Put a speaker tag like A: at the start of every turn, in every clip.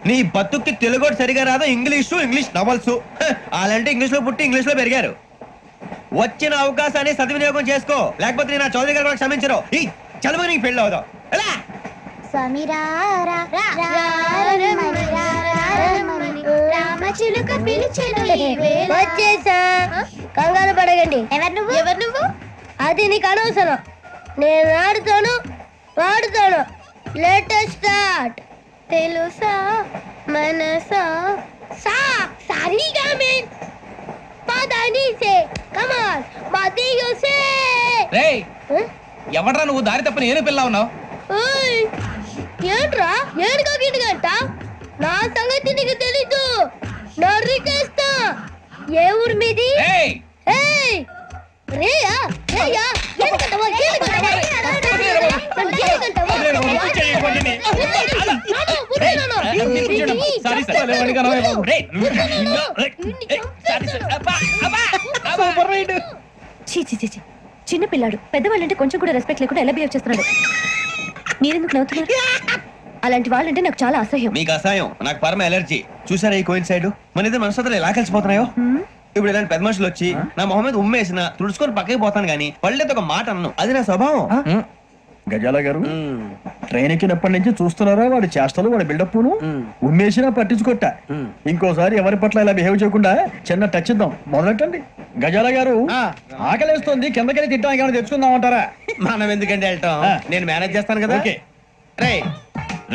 A: నీ బతుక్కి తెలుగు సరిగా రాదు, ఇంగ్లీష్ నవల్స్. అలాంటి ఇంగ్లీష్ లో పుట్టి ఇంగ్లీష్ లో పెరిగారు. వచ్చిన అవకాశాన్ని సద్వినియోగం చేసుకో, లేకపోతే నేను చౌదరి గారు కూడా క్షమించరు. ఈ చదువు నీకు పెళ్ళి అవుదాం.
B: కంగారు పడగండి. ఎవరు నువ్వు? అది నీకు అనవసరం. నేను ఆడుతాను, వాడుతాను. Latest start. తెలుసా మనసా సా సారీగా మీన్ పదని సే కమాన్ మదియో సే.
C: రేయ్ ఎవడ్రా నువ్వు? దారి తప్ప నేను పిల్ల ఉన్నావు.
B: ఓయ్ ఏంట్రా ఏడుగా గిడుగంట? నా సంగతి నీకు తెలీదు. నరికేస్తా. ఏ ఊరు మీది?
C: రేయ్
B: ఏయ్ రేయా రేయా ఏడుగంటవా ఏడుగంటవా
C: సారీ సార్.
D: చీ చీ చీ చీ. చిన్న పిల్లాడు, పెద్దవాళ్ళంటే కొంచెం కూడా రెస్పెక్ట్ లేకుండా ఎలా బిహేవ్ చేస్తున్నాడు. మీరెందుకు నవ్వుతున్నారు? అలాంటి వాళ్ళంటే నాకు చాలా అసహ్యం.
A: మీకు అసహాయం, నాకు పరమ ఎలర్జీ. చూసారా ఈ కోయిన్ సైడ్? మన ఇద్దరు మనసులో ఎలా కలిసిపోతున్నాయో. ఇప్పుడు ఇలాంటి పెద్ద మనుషులు వచ్చి నా మొహం మీద ఉమ్మేసిన తుడుచుకొని పక్కకి పోతాను గానీ పళ్ళేతో ఒక మాట అన్ను. అది నా స్వభావం.
E: గజాల గారు ట్రైన్ ఎక్కినప్పటి నుంచి చూస్తున్నారా వాడి చేష్టలు, వాడి బిల్డప్ను? ఉమ్మేసినా పట్టించుకోట. ఇంకోసారి ఎవరి పట్ల ఇలా బిహేవ్ చేయకుండా చిన్న టచ్ ఇద్దాం. మొదలెట్టండి. గజాల గారు ఆకలేస్తుంది, కిందకెళ్ళి తింటానికి ఏమైనా తెచ్చుకుందామంటారా?
A: మనం ఎందుకంటే వెళ్ళటం, నేను మేనేజ్ చేస్తాను కదా.
E: ఓకే.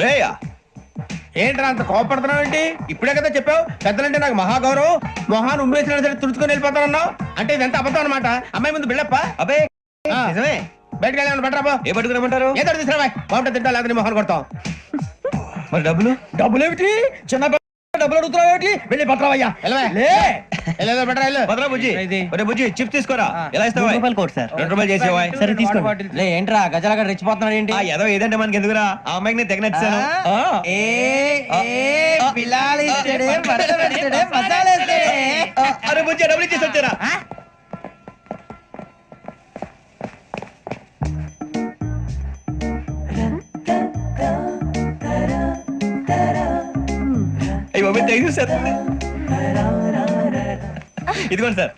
A: రేయా ఏంట్రా అంత కోపడుతున్నావు ఏంటి? ఇప్పుడే కదా చెప్పావు పెద్దలంటే నాకు మహాగౌరవం, మొహాన్ని ఉమ్మేసిన సరే తుడుచుకొని వెళ్ళిపోతానన్నావు. అంటే ఇదంతా అబద్ధం అనమాట. అమ్మాయి ముందు బిల్డప్ప. అబ్బే నిజమే. బయటకు వెళ్ళి బెటరా. ఏ పట్టుకురమ్మంటారు? ఏదో తీసుకురా. బాగుంటుంది తింటా, లేదా మొహాన్ని కొడతాం. మరి డబ్బులు ఏమిటి? చిన్న డబ్బులు అడుగుతున్నావు ఏమిటి? వెళ్ళి పట్టరావయ్యా. బుజ్జి చిప్స్ తీసుకోరా. ఎలా ఇస్తావా? ₹2 చేసేవా? సరే తీసుకోండి.
C: ఏంట్రా గజాల రెచ్చిపోతున్నాడు ఏంటి?
A: ఏదో ఏదంటే మనకి ఎందుకురా, ఆ అమ్మాయికి నేను తెగ నచ్చాను. అరే బుజ్జి డబ్బులు ఇచ్చేసి వచ్చారా? ఇదిగోండి సార్.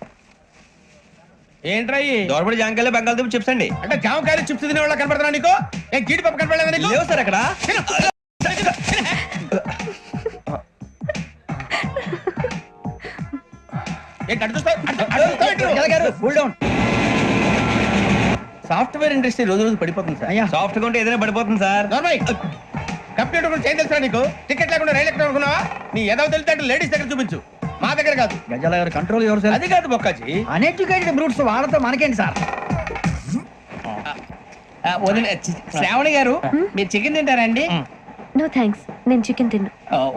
C: ఏంట్రా
A: దోరబడి జాంకాయలు బంగాళదుంప చిప్స్ అండి.
C: అంటే జామకాయలు చిప్స్ తినే వాళ్ళ కనపడుతున్నా నీకు? ఏ జీడిపప్పు కనపడలేదా నీకు?
A: లేవు సార్ అక్కడ.
C: సాఫ్ట్వేర్ ఇండస్ట్రీ రోజు రోజు పడిపోతుంది సార్.
A: సాఫ్ట్ గా ఉంటే ఏదైనా పడిపోతుంది సార్.
C: కంప్యూటర్ గురించి ఏం తెలుసా నీకు? టికెట్ లేకుండా రైలు ఎక్కడ అనుకున్నావా? నీ ఏదో తెలితే అంటే లేడీస్ దగ్గర చూపించు, మా దగ్గర కాదు.
E: గజాల గారు కంట్రోల్ ఎవరు సార్?
C: అది కాదు బొక్కాజీ,
E: అన్ఎడ్యుకేటెడ్ బ్రూట్స్ వాళ్ళతో మనకేంటి సార్?
C: శ్రావణి గారు మీరు చికెన్ తింటారండి?
D: నో థ్యాంక్స్, నేను చికెన్ తిన్నా.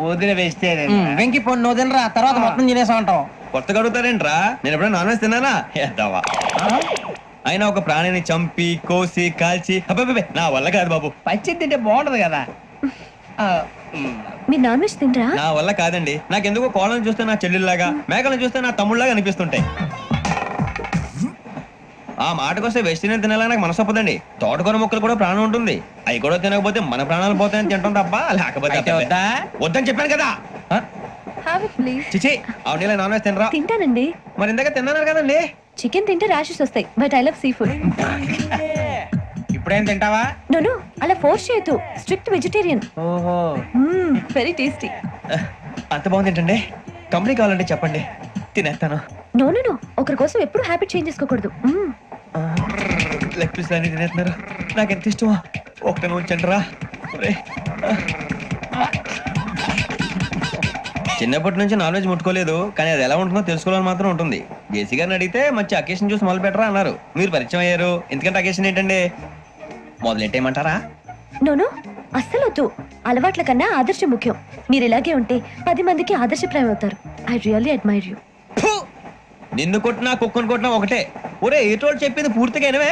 C: వదిన వేస్తే వెంకి పొన్ను నువ్వు తినరా, తర్వాత మొత్తం తినేసా ఉంటాం.
A: కొత్తగా అడుగుతారేంట్రా? నేను ఎప్పుడైనా నాన్ వెజ్ తిన్నానా? ఎద్దావా. అయినా ఒక ప్రాణిని చంపి కోసి కాల్చి అబ్బాయి నా వల్ల కాదు బాబు.
C: పచ్చి తింటే బాగుంటది కదా.
D: మీరు నాన్ వెజ్ తినరా?
A: నా వల్ల కాదండి. నాకెందుకో కోళ్ళని చూస్తే నా చెల్లెల్లాగా, మేకలను చూస్తే నా తమ్ముళ్ళలాగా అనిపిస్తుంటాయి. ఆ మాటకొస్తే వెస్టిరియన్ తినాలని నాకు మనసు ఒప్పదండి. తోటకూర మొక్కలు కూడా ప్రాణం ఉంటుంది. అవి కూడా తినకపోతే మన ప్రాణాలు పోతాయని తింటాం తప్ప లేకపోతే వద్దని చెప్పాను కదా. చిచి అవునీ నాన్ వెజ్ తినరా?
D: తింటానండి.
A: మరి ఇందాక తిన్నాను కదండి.
D: చికెన్ తింటే ర్యాషెస్ వస్తాయి, but I love sea food.
C: ఇప్పుడేం తింటావా?
D: నో అలా ఫోర్స్ చేయొద్దు. Strict vegetarian.
C: ఓహో,
D: వెరీ టేస్టీ.
A: అంత బాగుంది ఏంటండి? కంపెనీ కావాలంటే చెప్పండి, తినేస్తాను.
D: నో నో నో, ఒకరి కోసం ఎప్పుడు హ్యాబిట్ చేంజ్ చేసుకోకూడదు.
A: లెగ్ పీస్ అన్ని తినేస్తున్నారు. నాకు ఎంత ఇష్టమో ఒకటే ఉంచండిరా. చిన్నప్పటి నుంచి నాన్ వెజ్ ముట్టుకోలేదు, కానీ అది ఎలా ఉంటుందో తెలుసుకోవాలని మాత్రం ఉంటుంది. జేసీ గారిని అడిగితే మంచి అకేషన్ చూసి మొదలు పెట్టరా అన్నారు. మీరు పరిచయం అయ్యారు, ఎందుకంటే అకేషన్ ఏంటండి? మొదలెట్టేయమంటారా?
D: నోను అస్సలు వద్దు. అలవాట్ల కన్నా ఆదర్శం ముఖ్యం. మీరు ఇలాగే ఉంటే 10 మందికి ఆదర్శప్రాయం అవుతారు. I really admire you.
A: నిన్ను కొట్టినా కుక్కను కొట్టినా ఒకటే. ఒరే ఏటోళ్ళు చెప్పింది పూర్తిగా వినవే.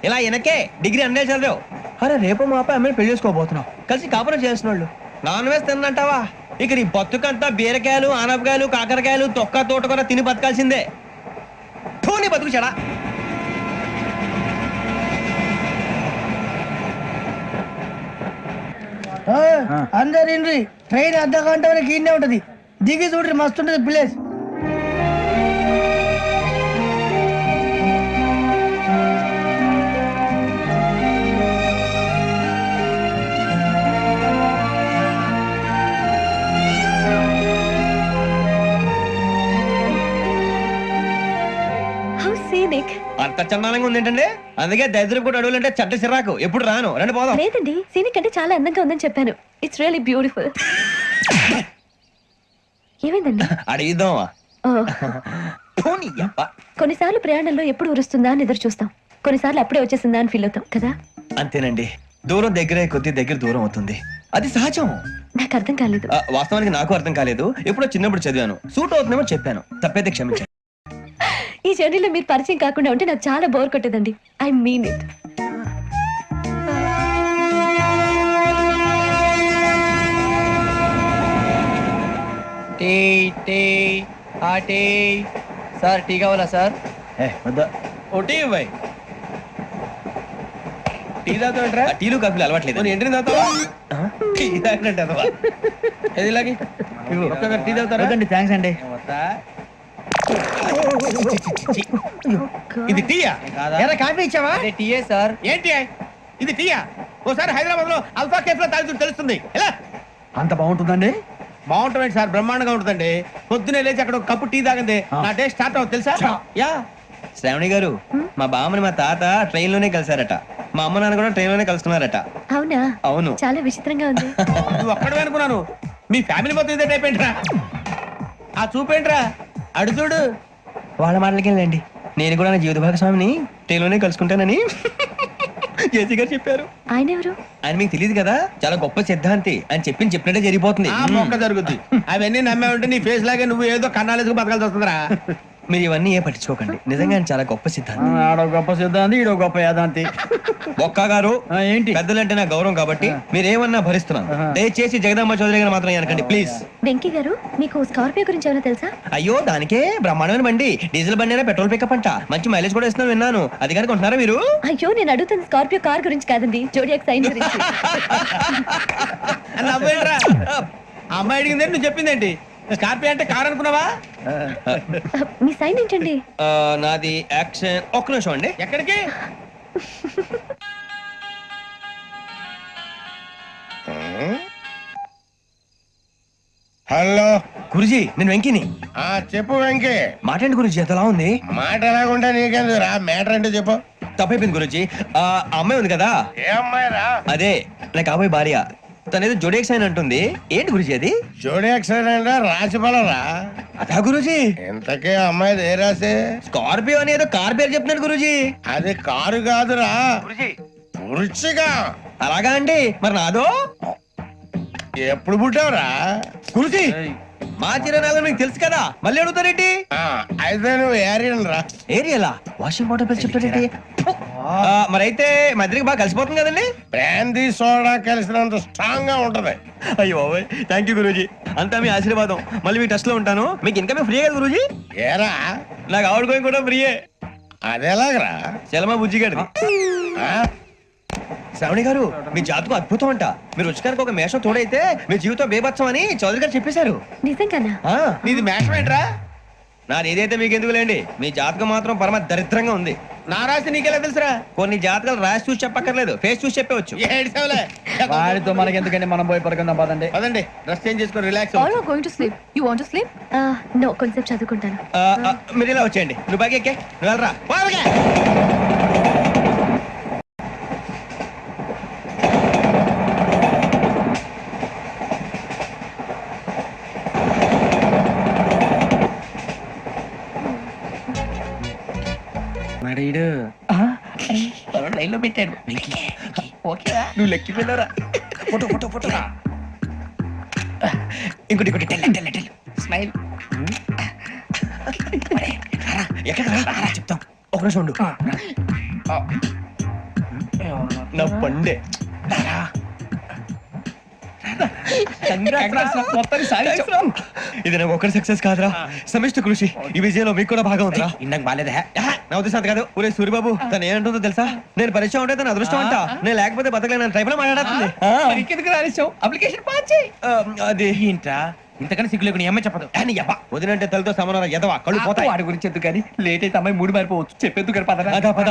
A: ఇలా వెనకే డిగ్రీ అన్నే చదివావు. అరే రేపు మా అబ్బాయి అమ్మాయిని పెళ్లి చేసుకోబోతున్నావు, కలిసి కాపురం చేసిన వాళ్ళు నాన్ వెజ్ తిన్నంటావా? ఇక నీ బతుకంతా బీరకాయలు, ఆనపకాయలు, కాకరకాయలు, తొక్క తోట కూడా తిని బతకాల్సిందే. నీ బతుకు చెడా.
F: అందరు ఇండ్రి ట్రైన్ అర్ధ గంట వరకు ఇన్నే ఉంటది దిగి చూడ్రి మస్తు ఉంటది ప్లేస్.
D: How scenic.
C: అంత చందానంగా ఉంది ఏంటండి, అందుకే దరిద్రం కూడా అడవులంటే చెడ్డ చిరాకు. ఎప్పుడు రాను, రండి పోదాం.
D: లేదండి, సీనిక్ అంటే చాలా అందంగా ఉందని చెప్పాను. It's really beautiful. ఏమైందండి?
C: అడిగిద్దామా?
D: ఓ, కొన్నిసార్లు ప్రయాణంలో ఎప్పుడు ఉరుస్తుందా అని ఎదురు చూస్తాం, కొన్నిసార్లు అప్పుడే వచ్చేసిందా అని ఫీల్ అవుతాం కదా.
C: అంతేనండి, దూరం దగ్గరే కొద్ది దగ్గర దూరం అవుతుంది, అది సహజం.
D: నాకు అర్థం కాలేదు.
C: వాస్తవానికి నాకు అర్థం కాలేదు, ఎప్పుడో చిన్నప్పుడు చదివాను, సూట్ అవుతుందేమో చెప్పాను, తప్పైతే క్షమించండి.
D: ఈ జర్నీలో మీరు పరిచయం కాకుండా ఉంటే నాకు చాలా బోర్ కొట్టేదండి. I mean it.
F: Tea tea ఆ టీ సార్ టీ కావాలా సార్?
E: వద్దా.
A: ఒకటి ఇవ్వాయి. టీ తాగుతావేంట్రా?
C: టీలు కాఫీలు అలవాట్లేదు.
A: నేను ఎంట్రీ తాగుతావా? టీ తాగినట్టు అదవా? ఏది ఇలాగి ఒక్కొక్కరు టీ తాగుతారా?
E: వద్దండి, థ్యాంక్స్ అండి.
A: వద్దా? ఇది టీయా?
F: ఎరా కాఫీ ఇచ్చావా? టీయే సార్.
A: ఏంటి ఇది టీయా? ఓసారి హైదరాబాద్ లో అల్ఫా కేఫ్ లో తాగుతూ తెలుస్తుంది. ఎలా
E: అంత బాగుంటుందండి?
A: బాగుంటుంది సార్, బ్రహ్మాండంగా ఉంటుందండి. పొద్దునే లేచి అక్కడ ఒక కప్పు టీ తాగండి నా డే స్టార్ట్ అవుతుంది తెలుసా? యా.
C: శ్రావణి గారు, మా బామ్మని మా తాత ట్రైన్ లోనే కలిసారట, మా అమ్మ నాన్న కూడా ట్రైన్ లోనే కలుస్తున్నారట.
D: అవునా?
C: అవును.
D: చాలా విచిత్రంగా ఉంది.
A: నువ్వు ఒక్కడే అనుకున్నాను, మీ ఫ్యామిలీ మొత్తం ఇదే టైప్ ఏంట్రా? ఆ చూపేంట్రా, అడు చూడు.
C: వాళ్ళ మాటలకి వెళ్ళండి, నేను కూడా నా జీవిత భాగస్వామిని ట్రైన్ లోనే కలుసుకుంటానని జేసీ గారు చెప్పారు.
D: ఆయన ఎవరు?
C: ఆయన మీకు తెలియదు కదా, చాలా గొప్ప సిద్ధాంతి అని చెప్పినట్టే జరిగిపోతుంది.
A: ఆ మొక్క జరుగుద్ది. అవన్నీ నమ్మే ఉంటే నీ ఫేస్ లాగే నువ్వు ఏదో కన్నాలేసుకు బతకాల్సి వస్తుందిరా.
C: మీరు ఇవన్నీ ఏ పట్టించుకోకండి, నిజంగా ఆయన చాలా గొప్ప సిద్ధాంతి.
E: ఆడో గొప్ప సిద్ధాంతి, ఈడో గొప్ప యాదాంతి.
C: బొక్క గారు,
E: ఏంటి?
C: పెద్దలంటే నా గౌరవం కాబట్టి మీరేమన్నా భరిస్తున్నాను. దయచేసి జగదాంబ చౌదరి గారు మాత్రం అనకండి ప్లీజ్.
D: వెంకీ గారు, మీకు స్కార్పియో గురించి ఏమైనా తెలుసా?
C: అయ్యో, దానికే బ్రహ్మాండమైన బండి, డీజిల్ బండి అయినా పెట్రోల్ పికప్ అంట, మంచి మైలేజ్ కూడా ఇస్తున్నాను విన్నాను. అది కనుక ఉంటున్నారా మీరు?
D: అయ్యో, నేను అడుగుతుంది స్కార్పియో కార్ గురించి కాదండి, జోడియాక్ సైన్ గురించి.
A: అని నవ్వేంట్రా? ఆ అమ్మాయి అడిగింది నువ్వు చెప్పిందేంటి? స్కార్పియో అంటే కార్ అనుకున్నావా?
D: మీ సైన్ ఏంటండి?
C: నాది యాక్షన్. ఒక్క నిమిషం అండి.
A: ఎక్కడికి?
C: హలో గురుజీ, నేను వెంకిని.
A: చెప్పు వెంకీ.
C: మాట్లాడండి గురుజీ, ఎంతలా ఉంది?
A: మాట ఎలాగుంటా నీకెందుకు రా, మ్యాటర్ అంటే చెప్పు.
C: తప్పైపోయింది గురుజీ. ఆ అమ్మాయి ఉంది కదా,
A: ఏ అమ్మాయి రా?
C: అదే నా కాబోయే భార్య, తనేదో జోడేక్ సైన్ అంటుంది. ఏంటి గురుజీ అది?
A: జోడి యాక్సిడెంట్ రాసి పడరా?
C: అదా గురుజీ?
A: ఇంతకే అమ్మాయి ఏ రాసి?
C: స్కార్పియో అని ఏదో కార్ పేరు చెప్తున్నాడు గురుజీ.
A: అది కారు కాదురా, వృచ్చిగా.
C: అలాగా అండి, మరి నాదో?
A: ఎప్పుడు పుట్టావురా?
C: గురుజీ, మా చిరునాలు మీకు తెలుసు కదా, మళ్ళీ అడుగుతారేంటి?
A: అయితే నువ్వు ఏరియన్ రా.
C: ఏరియలా? వాషింగ్ వాటర్ పేరు చెప్తారేంటి? మరైతే మా ఇద్దరికి బాగా కలిసిపోతుంది కదండి.
A: బ్రాందీ సోడా కలిసినంత స్ట్రాంగ్ గా ఉంటది.
C: అయ్యో థ్యాంక్ యూ గురూజీ, అంతా మీ ఆశీర్వాదం. మళ్ళీ మీ టెస్ట్ లో ఉంటాను. మీకు ఇన్కమ్ ఫ్రీ కదా గురూజీ?
A: ఏరా,
C: నాకు ఆవిడ గోయింగ్ కూడా ఫ్రీయే.
A: అదెలాగరా?
C: చలమా బుజ్జి గారిది. శ్రావణి గారు, మీ జాతకం అద్భుతం అంట. మీరు రుచికారికి ఒక మేషం తోడైతే మీ జీవితం బేబత్సం అని చౌదరి గారు చెప్పేశారు.
D: నిజంగానా?
A: నీది మేషం ఏంట్రా?
C: నాది ఏదైతే మీకు ఎందుకు లేండి, మీ జాతకం మాత్రం పరమ దరిద్రంగా ఉంది.
A: నా రాసి నీకెలా తెలుసురా?
C: కొన్ని జాతకాలు రాసి చూసి చెప్పక్కర్లేదు, ఫేస్ చూసి చెప్పవచ్చు.
A: ఏడ్చావులే.
E: వాడితో మనకి ఎందుకండి, మనం పోయి పడుకుందాం పదండి.
A: పదండి, డ్రెస్ చేంజ్ చేసుకొని relax.
D: All are going to sleep. You want to sleep? No, కొంచెం చదువుకుంటాను.
C: మీరు ఇలా వచ్చేయండి. నువ్వు బాగా ఎక్కే, నువ్వు వెళ్ళరా.
F: లైన్ లో పెట్టాడు. ఓకేరా?
C: నువ్వు లెక్కి వెళ్ళరా. Photo photo photo. ఇంకోటి ఇంకోటి టెల్ టెల్ టెల్.
F: స్మైల్.
C: ఎక్కడ చెప్తాం, ఒక నిమిషం ఉండు. నా పండే.
E: ఇది నా ఒకరి సక్సెస్ కాదురా, సమిష్టి కృషి. ఈ విజయంలో మీకు కూడా భాగం ఉందిరా.
A: ఇందాక బాగాలేదా
E: నా ఉద్దేశం కాదు. ఊరే సూరిబాబు తను ఏమంటుందో తెలుసా? నేను పరిచయం ఉంటే తన అదృష్టం అంట, నేను లేకపోతే బతకలేను టైప్ లో మాట్లాడుతుంది.
A: అప్లికేషన్ పాస్ చేయి.
E: అది
A: ఏంట్రా ఇంతకన్నా సిగ్గు లేకుండా ఏమై చెప్పదు అని యబ్బా
E: వదినంటే తలతో సమానం ఎదవా, కళ్ళు పోతాయి.
A: వాడి గురించి ఎందుకు కానీ లేట్ అయితే అమ్మాయి మూడు మారిపోవచ్చు చెప్పేందుకు కానీ పదరా
E: అదా పద.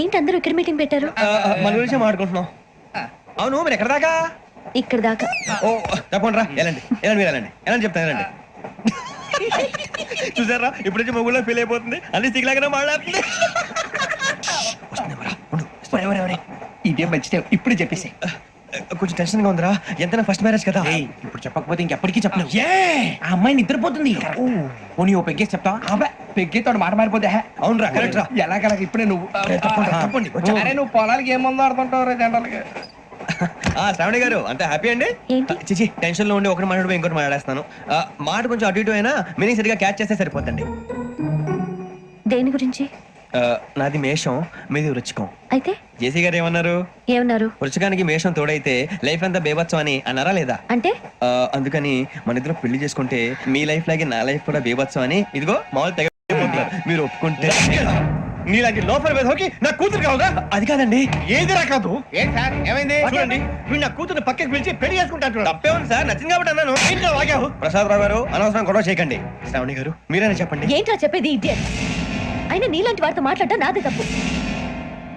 D: ఏంటి అందరూ ఇక్కడ మీటింగ్ పెట్టారు?
E: మన గురించి మాట్లాడుకుంటున్నాం. అవును మీరు ఎక్కడ దాకా?
D: ఇక్కడ దాకా.
E: ఓ తప్పకుండా రా, వెళ్ళండి వెళ్ళండి మీరు వెళ్ళండి వెళ్ళండి చెప్తాను వెళ్ళండి. చూసారా ఇప్పుడు నుంచి మొగుల్లో ఫీల్ అయిపోతుంది, అన్ని సిగ్లాగానే మాట్లాడుతుంది.
A: ఇదే మంచి టైం ఇప్పుడు చెప్పేసి
E: కొంచెం టెన్షన్ గా ఉందిరా, ఎంతైనా ఫస్ట్ మ్యారేజ్ కదా.
A: ఇప్పుడు చెప్పకపోతే ఇంకెప్పటికీ చెప్పలేవు. ఆ అమ్మాయి నిద్రపోతుంది. పోనీ ఓ పెగ్గేసి చెప్తావా? అబ్బా పెగ్గేతో మాట మారిపోతే
E: అవునురా కరెక్ట్ రా.
A: ఎలాగలా ఇప్పుడే నువ్వు
E: తప్పండి.
A: అరే నువ్వు పొలాలకి ఏం మందు ఆడుతుంటావు రే జనరల్గా.
E: శ్రావణి గారు అంత హ్యాపీ అండి?
D: ఏంటి?
E: చిచి టెన్షన్ లో ఉండి ఒకటి మాట్లాడిపోయి ఇంకోటి మాట్లాడేస్తాను. మాట కొంచెం అటు ఇటు అయినా మీనింగ్ సరిగా క్యాచ్ చేస్తే సరిపోతండి.
D: దేని గురించి?
E: నాది మేషం, మీది వృచ్చికం.
D: అయితే
E: జేసీ గారు ఏమన్నారు?
D: ఏమన్నారు?
E: వృచ్చికానికి మేషం తోడైతే లైఫ్ అంతా బేబత్సం అని అన్నారా లేదా?
D: అంటే
E: అందుకని మన ఇద్దరు పెళ్లి చేసుకుంటే మీ లైఫ్ లాగే నా లైఫ్ కూడా బేబత్సం అని ఇదిగో మామూలు తెగ మీరు ఒప్పుకుంటే నీలాంటి లోపల వేదోకి నా కూతురు కావుగా. అది కాదండి.
A: ఏది రాకాదు ఏం సార్ ఏమైంది
E: చూడండి వీడు నా కూతురు పక్కకి పిలిచి పెళ్లి చేసుకుంటాను. తప్పే ఉంది సార్, నచ్చింది కాబట్టి అన్నాను. ఇంట్లో వాగావు. ప్రసాద్ రావు గారు అనవసరం గొడవ చేయకండి. శ్రావణి గారు మీరైనా చెప్పండి.
D: ఏంట్రా చెప్పేది? ఇడియట్. అయినా నీలాంటి వారితో మాట్లాడటం నాదే తప్పు.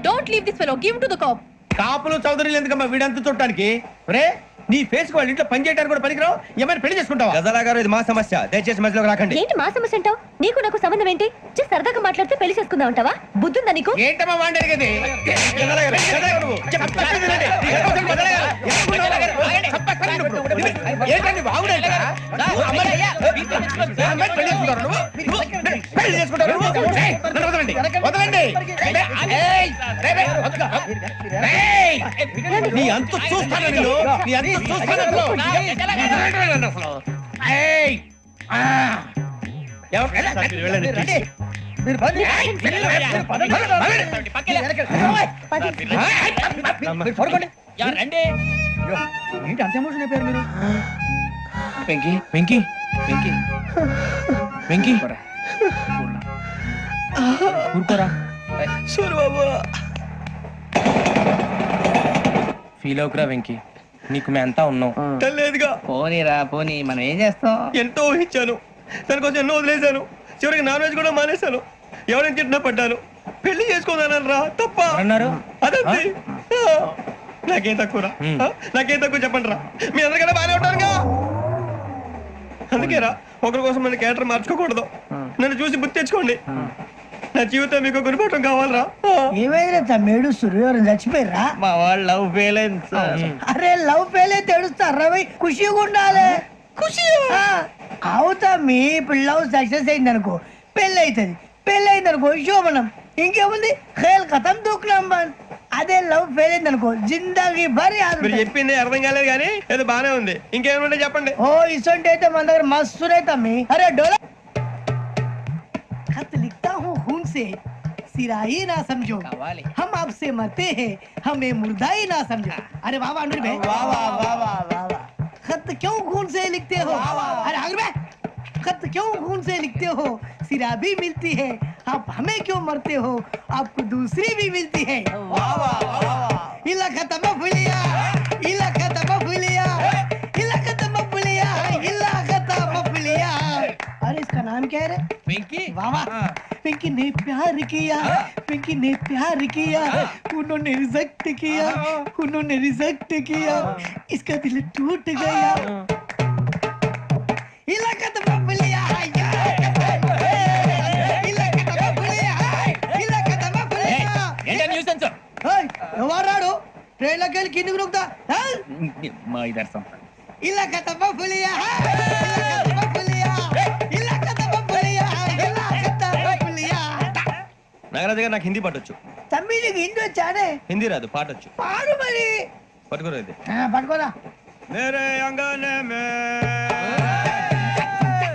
D: Don't leave this fellow, give to the cop.
A: కాపులు చౌదరులు ఎందుకమ్మా వీడంతా చూడటానికి? రే నీ ఫేస్ వాళ్ళ ఇంట్లో పని చేయడానికి కూడా పనికిరావు, ఏమైనా పెళ్లి చేసుకుంటావా?
E: గజాలా గారు ఇది మా సమస్య, దయచేసి మధ్యలోకి రాకండి.
D: ఏంటి మా సమస్య అంటావు? నీకు నాకు సంబంధం ఏంటి? జస్ట్ సరదాగా మాట్లాడితే పెళ్లి చేసుకుందాం అంటావా? బుద్ధుందా నీకు?
A: ఏంటమ్మా వాడి అడిగేది?
E: గజాలా గారు, గజాలా గారు నువ్వు.
A: చెప్పండి వినండి. ఏంటండి బాగుండేట? అమ్మాయి పెళ్లి చేసుకుంటారు నువ్వు? పెళ్లి చేసుకుంటారు నువ్వు? ఏయ్, నన్ను వదలండి, వదలండి. నీ అంత చూస్తాను నేను, నీ అంత చూస్తాను అసలు. ఏయ్, ఆ.
E: వెళ్ళండి please.
D: పది.
F: ఏంటి అంత ఎమోషన్ అయిపోయారు మీరు?
A: వెంకీ వెంకీ వెంకీ వెంకీ ఊరుకోరా.
E: సూరిబాబు
A: ఫీల్ అవుకురా వెంకీ, నీకు మేము అంతా ఉన్నాం.
E: లేదుగా.
F: పోనీరా పోనీ, మనం ఏం చేస్తాం?
E: ఎంతో ఊహించాను, దానికోసం ఎన్నో వదిలేశాను, చివరికి నాన్ వెజ్ కూడా మానేశాను. ఎవరైనా తిట్టినా పడ్డాను. పెళ్లి చేసుకోదానని రా తప్ప
A: అన్నారు
E: అదంతే. నాకేం తక్కువరా? నాకేం తక్కువ చెప్పండి రా. మీ అందరికన్నా బాగానే ఉంటారుగా. అందుకేరా ఒకరి కోసం మన క్యారెక్టర్ మార్చుకోకూడదు. నన్ను చూసి గుర్తు తెచ్చుకోండి. నా జీవితం మీకు గురిపటం కావాలరా.
F: ఏమైనా తమ్మేడు సూర్యవరం చచ్చిపోయిరా?
E: మా వాళ్ళు లవ్ ఫెయిల్ అయింది సార్.
F: అరే లవ్ ఫెయిల్ అయితే ఏడుస్తారా? ఖుషిగా ఉండాలి. ఖుషి అవుతా. మీ ఇప్పుడు లవ్ సక్సెస్ అయింది అనుకో పెళ్ళి అవుతుంది, పెళ్ళి అయింది అనుకో శోభనం. ఇంకేముంది ఖేల్ ఖతం దూకునాం బంద్. అదే లవ్ ఫెయిల్ అయింది అనుకో జిందాగీ భారీ.
E: మీరు చెప్పింది అర్థం కాలేదు కానీ ఏదో బానే ఉంది. ఇంకేమైనా చెప్పండి.
F: ఓ ఇసొంటి అయితే మన దగ్గర మస్తు తమ్మి. అరే డోలా खत लिखता हूँ खून से, सिरा ही ना समझो, हम आपसे मरते हैं, हमें मुर्दा ही ना समझो. अरे वाह वाह अनुर भाई, वाह वाह वाह वाह वाह. खत क्यों खून से लिखते हो? अरे अनुर भाई, खत क्यों खून से लिखते हो? सिरा भी मिलती है, आप हमें क्यों मरते हो? आपको दूसरी भी मिलती है. वाह वाह वाह. इला खत्म फुलिया, इला खत्म फुलिया, इला खत्म फुलिया, इला खत्म फुलिया. अरे इसका नाम क्या है रे?
A: వెంకీ
F: वाह वाह. पिंकी ने प्यार किया, पिंकी ने प्यार किया, उन्होंने रिजेक्ट किया, उन्होंने रिजेक्ट किया, इसका दिल टूट गया. इलाका तो बबलिया इलाका तो बबलिया इलाका तो बबलिया. ఎవరాడు ట్రైన్ లోకి వెళ్ళి కిందికి నొక్కుతా?
A: మా ఇదర్శం
F: ఇలాకా तो बबलिया इलाका तो बबलिया इलाका तो बबलिया इलाका तो बबलिया.
E: నాగరాజు గారు నాకు హిందీ పాటొచ్చు.
F: తమ్మి నీకు హిందీ వచ్చానే?
E: హిందీ రాదు, పాటొచ్చు.
F: పాడు మరి.
E: పట్టుకోలేదు.
F: పట్టుకోరా.
E: मेरे अंगने में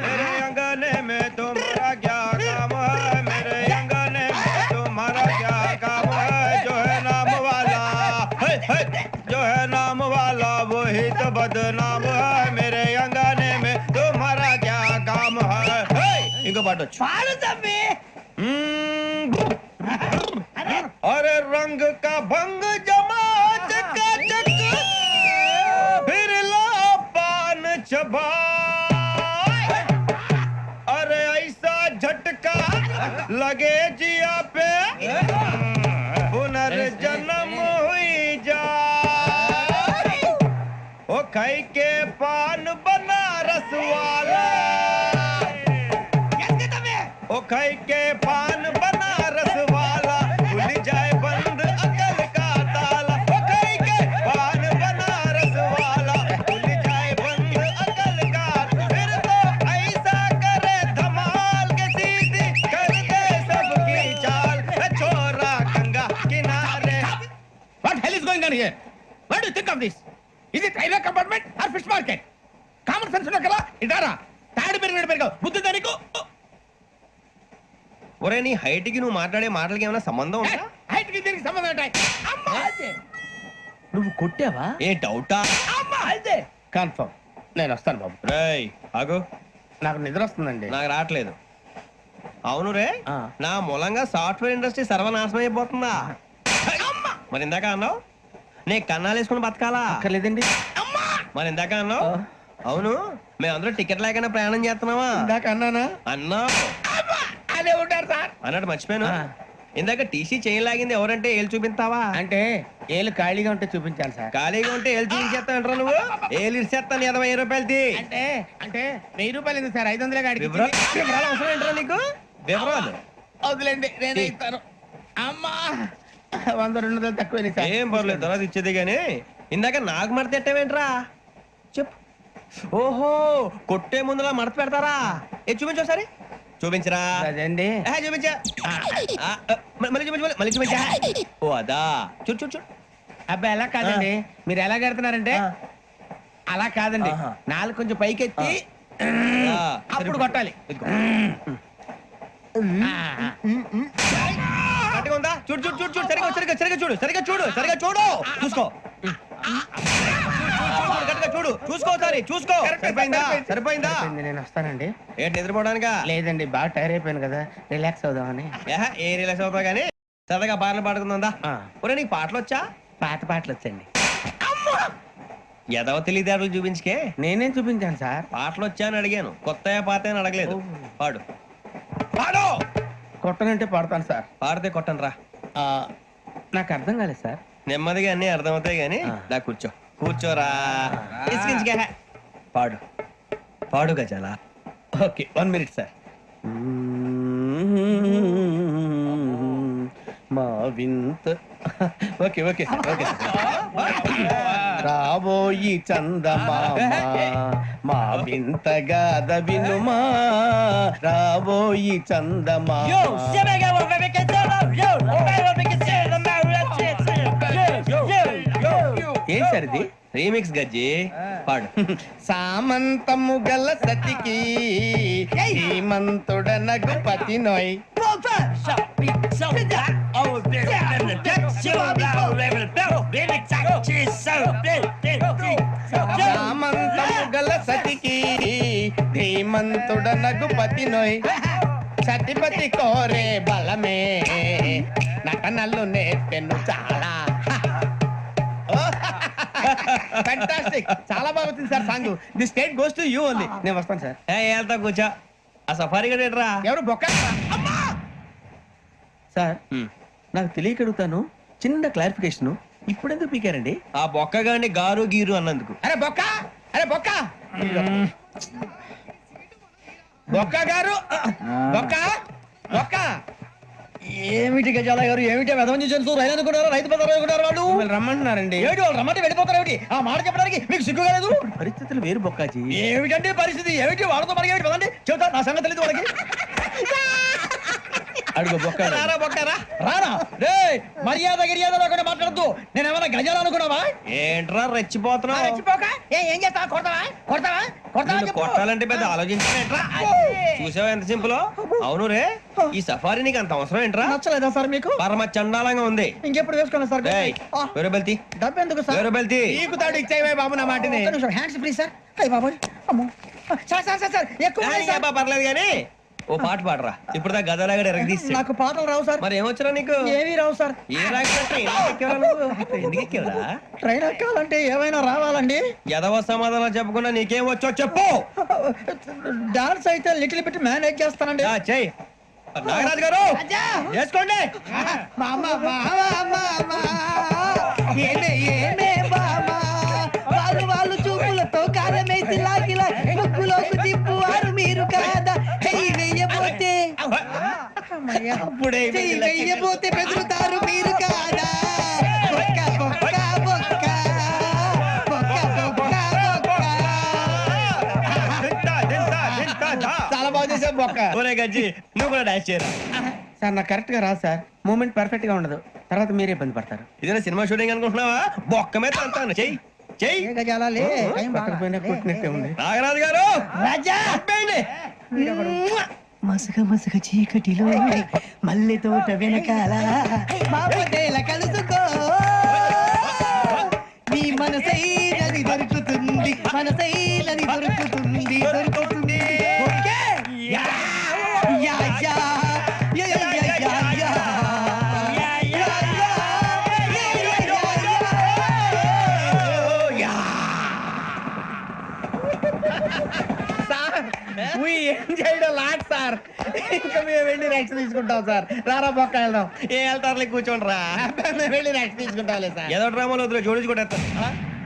E: मेरे अंगने में तुम्हारा क्या काम है? मेरे अंगने में तुम्हारा क्या काम है? जो है नाम वाला जो है नाम वाला वो
A: बदनाम है मेरे अंगने में तुम्हारा क्या काम है हे! ఇంకో పాట వచ్చు
F: पाड़ तबे
A: अरे रंग का भंग जमा चकाचक फिर ला पान चबा अरे ऐसा झटका लगे जिया पे पुनर्जन्म हुई जा ओ खाई के पान बनारस वाला ओ खाई के पान बनारस वाला खुल जाए बंद अकल का ताला ओ खाई के पान बनारस वाला खुल जाए बंद अकल का फिर तो ऐसा करे धमाल के सीधी कर दे सबकी चाल ए छोरा गंगा किनारे What hell is going on here? What do you think of this? Is it railway compartment or fish market? Common sense ఉన్న కదా ఇటారా తాడు పెరిగావు బుద్ధి దానికి ఒరే నీ హైట్ కి నువ్వు మాట్లాడే మాటలకి ఏమైనా సంబంధం ఉందా హైట్ కి దీనికి సంబంధం ఉంటాయి అమ్మా
F: నువ్వు కొట్టావా
A: ఏ డౌటా
C: అమ్మా అయితే కన్ఫర్మ్ నేను వస్తాను బాబు
A: రేయ్ ఆగు
C: నాకు నిద్ర వస్తుందండి
A: నాకు రావట్లేదు అవును రే
C: ఆ.
A: నా మూలంగా సాఫ్ట్వేర్ ఇండస్ట్రీ సర్వనాశనం అయిపోతుందా మరి ఇందాక అన్నావు నీ కన్నాలు వేసుకుని బతకాలా
C: అక్కర్లేదండి
A: మరి ఇందాక అన్నావు అవును మేమందరూ టికెట్ లేకనే ప్రయాణం చేస్తున్నావా
C: ఇందాక అన్నానా
A: అన్నావు
C: అదే ఉంటారు సార్
A: అన్నట్టు మర్చిపోయాను
C: ఆ.
A: ఇందాక టీసీ చేయి లాగింది ఎవరంటే ఏళ్ళు చూపిస్తావా
C: అంటే ఏళ్ళు ఖాళీగా ఉంటే చూపించాలి సార్
A: ఖాళీగా ఉంటే ఏళ్ళు చూపించేస్తానంటారా నువ్వు ఏళ్ళు ఇచ్చేస్తాను 20 రూపాయలది
C: అంటే అంటే 1000 రూపాయలు ఎందుకు సార్ 500 గాడికి
A: వివరాలు అవసరం ఏంటరా నీకు వివరాలు
C: వదిలేండి నేనే ఇస్తాను అమ్మా 100 200 తక్కువ సార్
A: ఏం పర్లేదు తర్వాత ఇచ్చేది గానీ ఇందాక నాకు మడత ఎట్టవేంట్రా చెప్పు ఓహో కొట్టే ముందులా మడత పెడతారా ఏ చూపించు ఒకసారి చూపించరా
C: అదండి
A: చూపించా మళ్ళీ చూపించు మళ్ళీ చూపించా ఓ అదా చూడు చూడు చూడు
C: అబ్బాయి ఎలా కాదండి మీరు ఎలా కడుతున్నారంటే అలా కాదండి
A: ఆహా.
C: నాలుగు కొంచెం పైకెత్తి
A: ఆ,
C: అప్పుడు కొట్టాలి
A: ఇదిగో.
C: ఆ,
A: కరెక్ట్గా ఉందా చూడు చూడు చూడు చూడు సరిగా సరిగా సరిగా చూడు సరిగా చూడు సరిగా చూడు చూసుకో కరెక్ట్గా చూడు చూసుకో ఒకసారి చూసుకో సరిపోయిందా సరిపోయిందా
C: సరిపోయింది, నేను వస్తానండి
A: ఏంటి నిద్రపోవడానికా
C: లేదండి బాగా టైర్ అయిపోయాను కదా రిలాక్స్ అవుదామని
A: ఏహ, ఏ రిలాక్స్ అవుతావు కానీ సరదాగా పాటలు పాడుకుందా
C: ఆ.
A: ఒరే నీకు పాటలు వచ్చా
C: పాత పాటలు వచ్చండి
A: ఎదవ తెలివితేటలు చూపించుకే
C: నేనేం చూపించాను సార్
A: పాటలు వచ్చా అని అడిగాను కొత్త పాత అని అడగలేదు పాడు పాడు
C: కొట్టనంటే పడతాను సార్
A: పాడితే కొట్టను రా
C: ఆ, నాకు అర్థం కాలేదు సార్
A: నెమ్మదిగా అన్ని అర్థమవుతాయి గానీ
C: ఆ.
A: దా కూర్చో కూర్చోరా ఇసుకించుకే పాడు పాడు గజాల
C: ఓకే 1 మినిట్ సార్ మా వింత okay okay sir okay sir రాబోయి చందమామ మా వింత గాథ వినుమా రాబోయి చందమామ ఏం సార్ ఇది
A: రీమిక్స్ గజ్జి పాడు
C: సామంతము గల సతికి హేమంతుడ నగుపతి నోయ్ సామంతము గల సతికి ధీమంతుడ నగుపతి నోయ్ సతిపతి కోరే బలమే నటనలు నేర్పెను చాలా ఫ్యాంటాస్టిక్ చాలా బాగా వచ్చింది sir song the state goes to you only నేను వస్తాను సార్
A: వెళ్తా కూర్చో ఆ సఫారీ గడేట్రా
C: ఎవరు బొక్క సార్ నాకు తెలియక అడుగుతాను చిన్న క్లారిఫికేషన్ ఇప్పుడెందుకు పీకారండి
A: ఆ బొక్కగాని గారు గీరు అన్నందుకు
C: అరే బొక్క అరే బొక్క బొక్క గారు బొక్క బొక్క
E: ఏమిటి గజాల గారు ఏమిటి వెదవని చూసారు రైలు అనుకున్నారు రైతు బజార్ అనుకున్నారు వాళ్ళు
C: మిమ్మల్ని రమ్మంటున్నారండి
E: ఏమిటి వాళ్ళు రమ్మంటే వెళ్ళిపోతారు ఏమిటి ఆ మాట చెప్పడానికి మీకు సిగ్గు కాలేదు
C: పరిస్థితులు వేరు బొక్కాజీ
E: ఏమిటంటే పరిస్థితి ఏమిటి వాళ్ళతో మనకి ఏమిటి పదండి చెబుతా నా సంగతి తెలియదు వాళ్ళకి
C: అడుగు బొక్క
A: రారా బొక్కరా
E: రానా రే మర్యాద గిర్యాద లేకుండా మాట్లాడద్దు నేను ఏమైనా గజాలు అనుకున్నావా
A: ఏంట్రా రెచ్చిపోతున్నావు
E: రెచ్చిపోక ఏం చేస్తావా కొడతావా కొడతావా కొడతావా
A: నిన్ను
E: చెప్పు.
A: కొట్టాలంటే పెద్ద ఆలోచించానేట్రా చూసావా ఎంత సింపుల్ అవును రే ఈ సఫారీ నీకు అంత అవసరం ఏంట్రా
E: నచ్చలేదా సార్ మీకు?
A: పరమ చండాలంగా ఉంది.
E: ఇంకెప్పుడు వేసుకోండి సార్.
A: ఏయ్, వేరే బెల్తి
E: డబ్బు ఎందుకు సార్?
A: వేరే బెల్తి
C: నీకు తాడు ఇచ్చాయి బాబు నా మాటని.
E: Hands free sir. అయ్యి బాబోయ్, అమ్మో. సార్ సార్ సార్ సార్ ఎక్కువ ఉన్నాయి సార్.
A: పర్లేదు కానీ ఓ పాట పాడరా. ఇప్పుడు దా గదలాగడ ఎరగదీసి.
E: నాకు పాటలు రావు సార్.
A: మరి ఏమొచ్చరా నీకు?
E: ఏమీ రావు సార్.
A: ఏ రాకపోతే ఎందుకు ఎక్కేవరా?
E: ట్రైన్ ఎక్కాలంటే ఏమైనా రావాలండి.
A: ఎదవ సమాధానం చెప్పకుండా నీకేం వచ్చో చెప్పు.
E: డాన్స్ అయితే లిటిల్ బిట్ మేనేజ్ చేస్తానండి.
A: చెయ్యి నాగరాజు గారు వేసుకోండి.
F: మామ మామ మామ ఏమే ఏమే మామ వాళ్ళు చూపులతో కాలమేసి లాగిలా ముక్కులోకి తిప్పువారు మీరు కాదా చెయ్యి వెయ్యబోతే
A: అప్పుడే
F: చెయ్యి వెయ్యబోతే బెదురుతారు మీరు కాదా బొక్క బొక్క బొక్క బొక్క బొక్క బొక్క.
C: చాలా బాగా చేసావు బొక్క.
A: ఒరే గజ్జి నువ్వు కూడా డాన్స్ చేయరా.
C: సార్ నాకు కరెక్ట్ గా రాదు సార్. మూమెంట్ పర్ఫెక్ట్ గా ఉండదు. తర్వాత మీరే ఇబ్బంది పడతారు.
A: ఇదేనా సినిమా షూటింగ్ అనుకుంటున్నావా? బొక్క మీద అంటాను. చెయ్యి చెయ్యి.
F: ఏ గజాలాలే టైం
C: పక్కన పోయినా కొట్టినట్టే ఉంది.
A: నాగరాజు గారు
F: రాజా
A: చెప్పండి.
F: మసక మసక చీకటిలో మల్లె తోట వెనకాల మాపదేల కలుసుకో నీ మనసైనది దొరుకుతుంది మనసైనది దొరుకుతుంది దొరుకుతుంది okay? Yeah, yeah, yeah, yeah, yeah, yeah, yeah, yeah. Yeah, yeah, yeah, yeah, yeah, yeah.
C: Sir we enjoyed a lot, sir. ఇంకా మేము వెళ్ళి రెక్స్ తీసుకుంటాం సార్. రారా బొక్క వెళ్దాం.
A: ఏ వెళ్తారులే కూర్చోండి రా.
C: మేము వెళ్ళి రెక్స్ తీసుకుంటాంలే సార్.
A: ఏదో డ్రామాలో వద్దు జోడించుకుంటా.